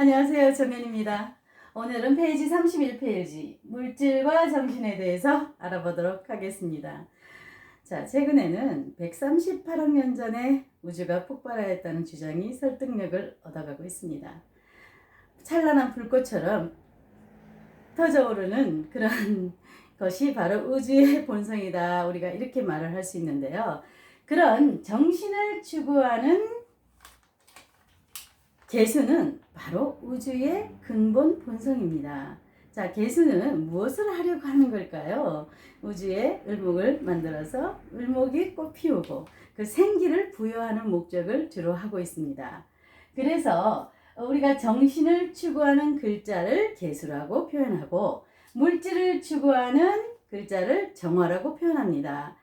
안녕하세요. 정연입니다. 오늘은 페이지 31페이지 물질과 정신에 대해서 알아보도록 하겠습니다. 자, 최근에는 138억 년 전에 우주가 폭발하였다는 주장이 설득력을 얻어가고 있습니다. 찬란한 불꽃처럼 터져오르는 그런 것이 바로 우주의 본성이다. 우리가 이렇게 말을 할 수 있는데요. 그런 정신을 추구하는 개수는 바로 우주의 근본 본성입니다. 자, 개수는 무엇을 하려고 하는 걸까요? 우주에 을목을 만들어서 을목이 꽃 피우고 그 생기를 부여하는 목적을 주로 하고 있습니다. 그래서 우리가 정신을 추구하는 글자를 개수라고 표현하고 물질을 추구하는 글자를 정화라고 표현합니다.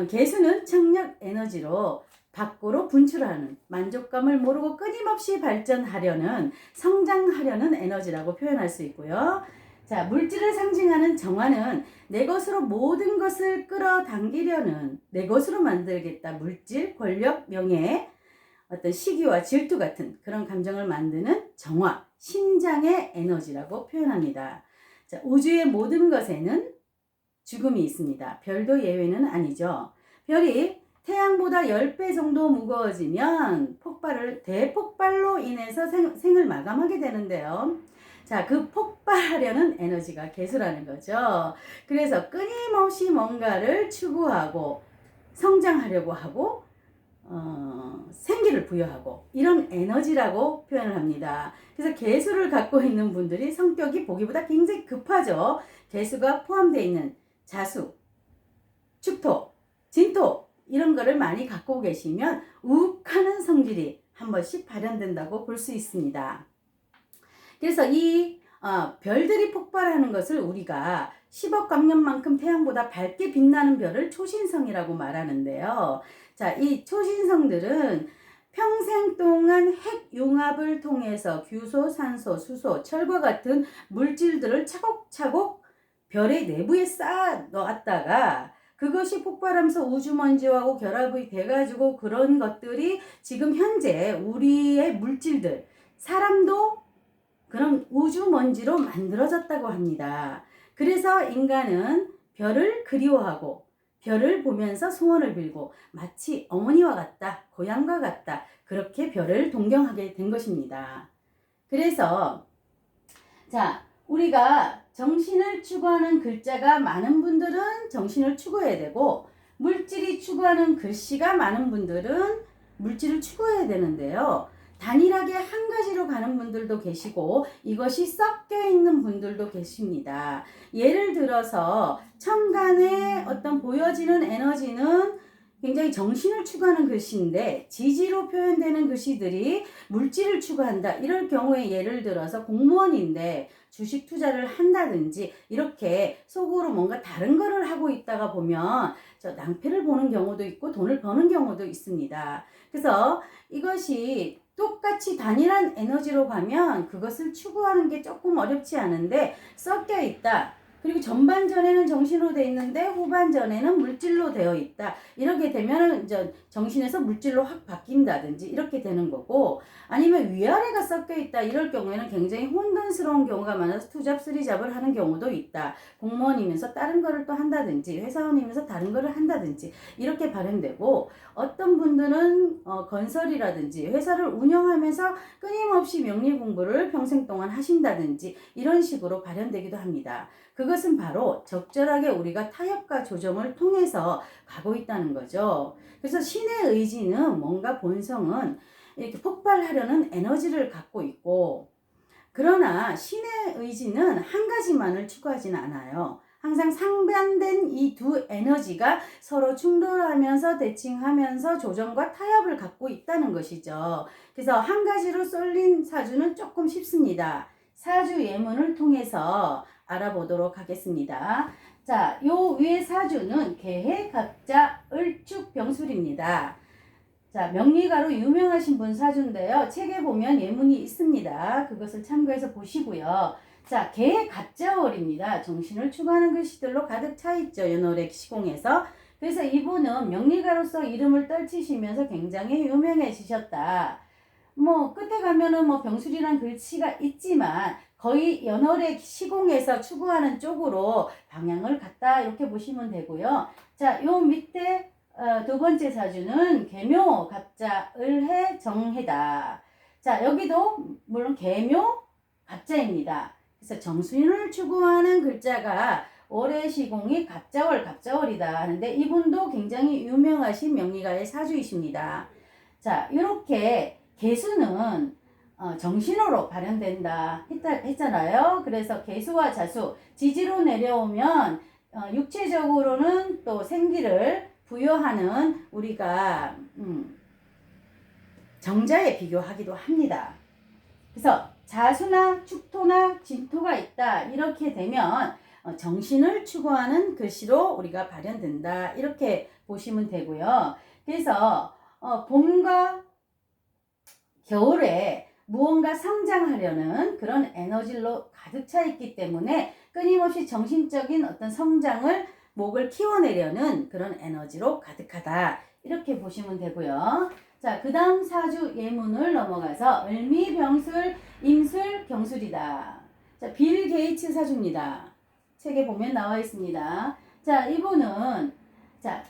개수는 청력 에너지로 밖으로 분출하는, 만족감을 모르고 끊임없이 발전하려는, 성장하려는 에너지라고 표현할 수 있고요. 자, 물질을 상징하는 정화는 내 것으로 모든 것을 끌어당기려는, 내 것으로 만들겠다, 물질, 권력, 명예, 어떤 시기와 질투 같은 그런 감정을 만드는 정화, 신장의 에너지라고 표현합니다. 자, 우주의 모든 것에는 죽음이 있습니다. 별도 예외는 아니죠. 별이 태양보다 10배 정도 무거워지면 대폭발로 인해서 생을 마감하게 되는데요. 자, 그 폭발하려는 에너지가 개수라는 거죠. 그래서 끊임없이 뭔가를 추구하고 성장하려고 하고 생기를 부여하고 이런 에너지라고 표현을 합니다. 그래서 개수를 갖고 있는 분들이 성격이 보기보다 굉장히 급하죠. 개수가 포함되어 있는 자수, 축토, 진토 이런 거를 많이 갖고 계시면 욱하는 성질이 한 번씩 발현된다고 볼 수 있습니다. 그래서 이 별들이 폭발하는 것을 우리가 10억 광년만큼 태양보다 밝게 빛나는 별을 초신성이라고 말하는데요. 자, 이 초신성들은 평생 동안 핵융합을 통해서 규소, 산소, 수소, 철과 같은 물질들을 차곡차곡 별의 내부에 쌓아 놓았다가 그것이 폭발하면서 우주먼지하고 결합이 돼가지고 그런 것들이 지금 현재 우리의 물질들, 사람도 그런 우주먼지로 만들어졌다고 합니다. 그래서 인간은 별을 그리워하고 별을 보면서 소원을 빌고 마치 어머니와 같다, 고향과 같다 그렇게 별을 동경하게 된 것입니다. 그래서 자, 우리가 정신을 추구하는 글자가 많은 분들은 정신을 추구해야 되고 물질이 추구하는 글씨가 많은 분들은 물질을 추구해야 되는데요. 단일하게 한 가지로 가는 분들도 계시고 이것이 섞여 있는 분들도 계십니다. 예를 들어서 천간에 어떤 보여지는 에너지는 굉장히 정신을 추구하는 글씨인데 지지로 표현되는 글씨들이 물질을 추구한다. 이럴 경우에 예를 들어서 공무원인데 주식 투자를 한다든지 이렇게 속으로 뭔가 다른 거를 하고 있다가 보면 낭패를 보는 경우도 있고 돈을 버는 경우도 있습니다. 그래서 이것이 똑같이 단일한 에너지로 가면 그것을 추구하는 게 조금 어렵지 않은데 섞여 있다. 그리고 전반전에는 정신으로 되어 있는데 후반전에는 물질로 되어 있다. 이렇게 되면 이제 정신에서 물질로 확 바뀐다든지 이렇게 되는 거고 아니면 위아래가 섞여 있다. 이럴 경우에는 굉장히 혼돈스러운 경우가 많아서 투잡 쓰리잡을 하는 경우도 있다. 공무원이면서 다른 거를 또 한다든지 회사원이면서 다른 거를 한다든지 이렇게 발현되고 어떤 분들은 건설이라든지 회사를 운영하면서 끊임없이 명리 공부를 평생 동안 하신다든지 이런 식으로 발현되기도 합니다. 그것은 바로 적절하게 우리가 타협과 조정을 통해서 가고 있다는 거죠. 그래서 신의 의지는 뭔가 본성은 이렇게 폭발하려는 에너지를 갖고 있고 그러나 신의 의지는 한 가지만을 추구하지는 않아요. 항상 상반된 이 두 에너지가 서로 충돌하면서 대칭하면서 조정과 타협을 갖고 있다는 것이죠. 그래서 한 가지로 쏠린 사주는 조금 쉽습니다. 사주 예문을 통해서 알아보도록 하겠습니다. 자, 요 위에 사주는 개해, 갑자, 을축, 병술입니다. 자, 명리가로 유명하신 분 사주인데요. 책에 보면 예문이 있습니다. 그것을 참고해서 보시고요. 자, 개해 갑자월입니다. 정신을 추구하는 글씨들로 가득 차 있죠. 연월의 시공에서. 그래서 이분은 명리가로서 이름을 떨치시면서 굉장히 유명해지셨다. 뭐 끝에 가면은 뭐 병술이란 글씨가 있지만 거의 연월의 시공에서 추구하는 쪽으로 방향을 갖다 이렇게 보시면 되고요. 자, 요 밑에 두 번째 사주는 계묘 갑자 을해 정해다. 자, 여기도 물론 계묘 갑자입니다. 그래서 정신을 추구하는 글자가 올해 시공이 갑자월이다 하는데 이분도 굉장히 유명하신 명리가의 사주이십니다. 자, 이렇게 개수는 정신으로 발현된다 했잖아요. 그래서 개수와 자수, 지지로 내려오면 육체적으로는 또 생기를 부여하는 우리가 정자에 비교하기도 합니다. 그래서 자수나 축토나 진토가 있다 이렇게 되면 정신을 추구하는 글씨로 우리가 발현된다 이렇게 보시면 되고요. 그래서 봄과 겨울에 무언가 성장하려는 그런 에너지로 가득 차 있기 때문에 끊임없이 정신적인 어떤 성장을 목을 키워내려는 그런 에너지로 가득하다 이렇게 보시면 되고요. 자, 그 다음 사주 예문을 넘어가서 을미, 병술, 임술, 경술이다. 자, 빌 게이츠 사주입니다. 책에 보면 나와 있습니다. 자, 이분은 자,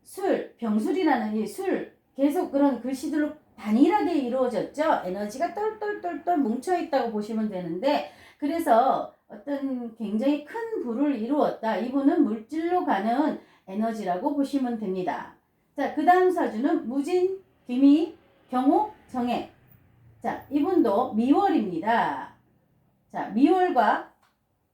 술, 병술이라는 이 술 계속 그런 글씨들로 단일하게 이루어졌죠. 에너지가 똘똘똘똘 뭉쳐있다고 보시면 되는데 그래서 어떤 굉장히 큰 부를 이루었다. 이분은 물질로 가는 에너지라고 보시면 됩니다. 자, 그 다음 사주는 무진, 귀미, 경호, 정해. 자, 이분도 미월입니다. 자, 미월과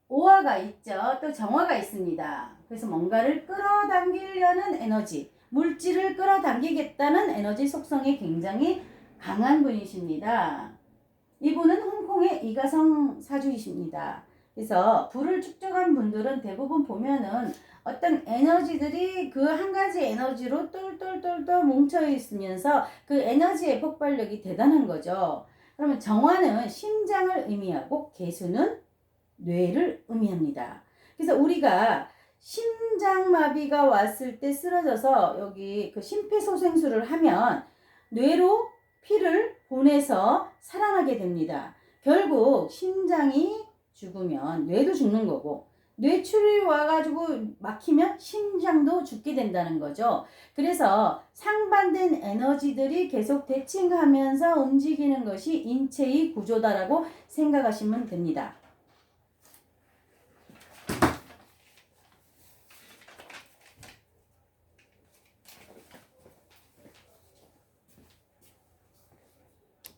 오화가 있죠. 또 정화가 있습니다. 그래서 뭔가를 끌어당기려는 에너지, 물질을 끌어당기겠다는 에너지 속성이 굉장히 강한 분이십니다. 이분은 홍콩의 이가성 사주이십니다. 그래서 불을 축적한 분들은 대부분 보면은 어떤 에너지들이 그 한 가지 에너지로 똘똘똘똘 뭉쳐 있으면서 그 에너지의 폭발력이 대단한 거죠. 그러면 정화는 심장을 의미하고 개수는 뇌를 의미합니다. 그래서 우리가 심장마비가 왔을 때 쓰러져서 여기 그 심폐소생술을 하면 뇌로 피를 보내서 살아나게 됩니다. 결국 심장이 죽으면 뇌도 죽는 거고 뇌출이 와가지고 막히면 심장도 죽게 된다는 거죠. 그래서 상반된 에너지들이 계속 대칭하면서 움직이는 것이 인체의 구조다라고 생각하시면 됩니다.